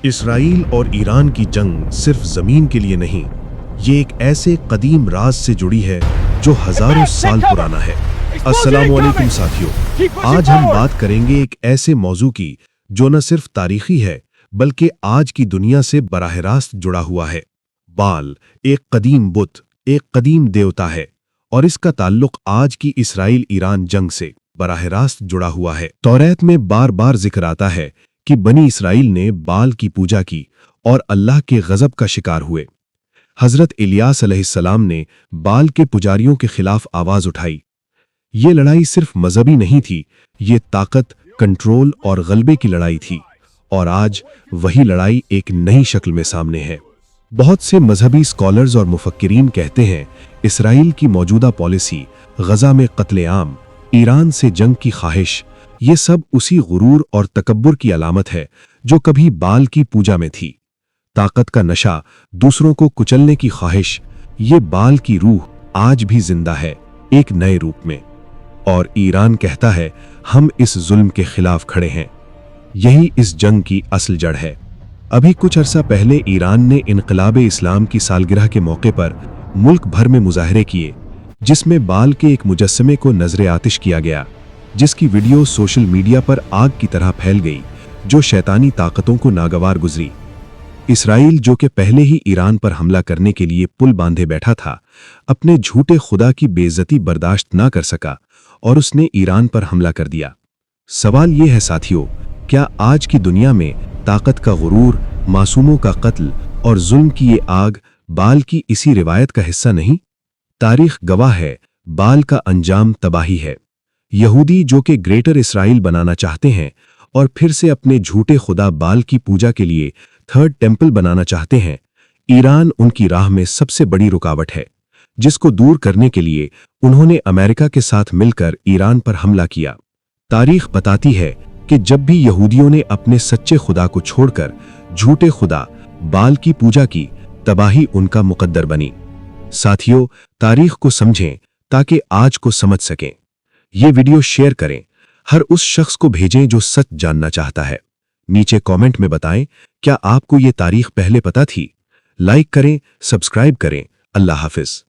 اسرائیل اور ایران کی جنگ صرف زمین کے لیے نہیں، یہ ایک ایسے قدیم راز سے جڑی ہے جو ہزاروں سال پرانا ہے۔ السلام علیکم ساتھیو، آج ہم بات کریں گے ایک ایسے موضوع کی جو نہ صرف تاریخی ہے بلکہ آج کی دنیا سے براہ راست جڑا ہوا ہے۔ بال ایک قدیم بت، ایک قدیم دیوتا ہے اور اس کا تعلق آج کی اسرائیل ایران جنگ سے براہ راست جڑا ہوا ہے۔ توریت میں بار بار ذکر آتا ہے کہ بنی اسرائیل نے بال کی پوجا کی اور اللہ کے غضب کا شکار ہوئے۔ حضرت الیاس علیہ السلام نے بال کے پجاریوں کے خلاف آواز اٹھائی۔ یہ لڑائی صرف مذہبی نہیں تھی، یہ طاقت، کنٹرول اور غلبے کی لڑائی تھی، اور آج وہی لڑائی ایک نئی شکل میں سامنے ہے۔ بہت سے مذہبی اسکالرز اور مفکرین کہتے ہیں اسرائیل کی موجودہ پالیسی، غزہ میں قتل عام، ایران سے جنگ کی خواہش، یہ سب اسی غرور اور تکبر کی علامت ہے جو کبھی بال کی پوجا میں تھی۔ طاقت کا نشہ، دوسروں کو کچلنے کی خواہش، یہ بال کی روح آج بھی زندہ ہے، ایک نئے روپ میں۔ اور ایران کہتا ہے ہم اس ظلم کے خلاف کھڑے ہیں۔ یہی اس جنگ کی اصل جڑ ہے۔ ابھی کچھ عرصہ پہلے ایران نے انقلاب اسلام کی سالگرہ کے موقع پر ملک بھر میں مظاہرے کیے، جس میں بال کے ایک مجسمے کو نذر آتش کیا گیا، جس کی ویڈیو سوشل میڈیا پر آگ کی طرح پھیل گئی، جو شیطانی طاقتوں کو ناگوار گزری۔ اسرائیل، جو کہ پہلے ہی ایران پر حملہ کرنے کے لیے پل باندھے بیٹھا تھا، اپنے جھوٹے خدا کی بے عزتی برداشت نہ کر سکا اور اس نے ایران پر حملہ کر دیا۔ سوال یہ ہے ساتھیو، کیا آج کی دنیا میں طاقت کا غرور، معصوموں کا قتل اور ظلم کی یہ آگ بال کی اسی روایت کا حصہ نہیں؟ تاریخ گواہ ہے، بال کا انجام تباہی ہے۔ یہودی جو کہ گریٹر اسرائیل بنانا چاہتے ہیں اور پھر سے اپنے جھوٹے خدا بال کی پوجا کے لیے تھرڈ ٹیمپل بنانا چاہتے ہیں، ایران ان کی راہ میں سب سے بڑی رکاوٹ ہے، جس کو دور کرنے کے لیے انہوں نے امریکہ کے ساتھ مل کر ایران پر حملہ کیا۔ تاریخ بتاتی ہے کہ جب بھی یہودیوں نے اپنے سچے خدا کو چھوڑ کر جھوٹے خدا بال کی پوجا کی، تباہی ان کا مقدر بنی۔ ساتھیو، تاریخ کو سمجھیں تاکہ آج کو سمجھ سکیں۔ یہ ویڈیو شیئر کریں، ہر اس شخص کو بھیجیں جو سچ جاننا چاہتا ہے۔ نیچے کامنٹ میں بتائیں کیا آپ کو یہ تاریخ پہلے پتہ تھی؟ لائک کریں، سبسکرائب کریں۔ اللہ حافظ۔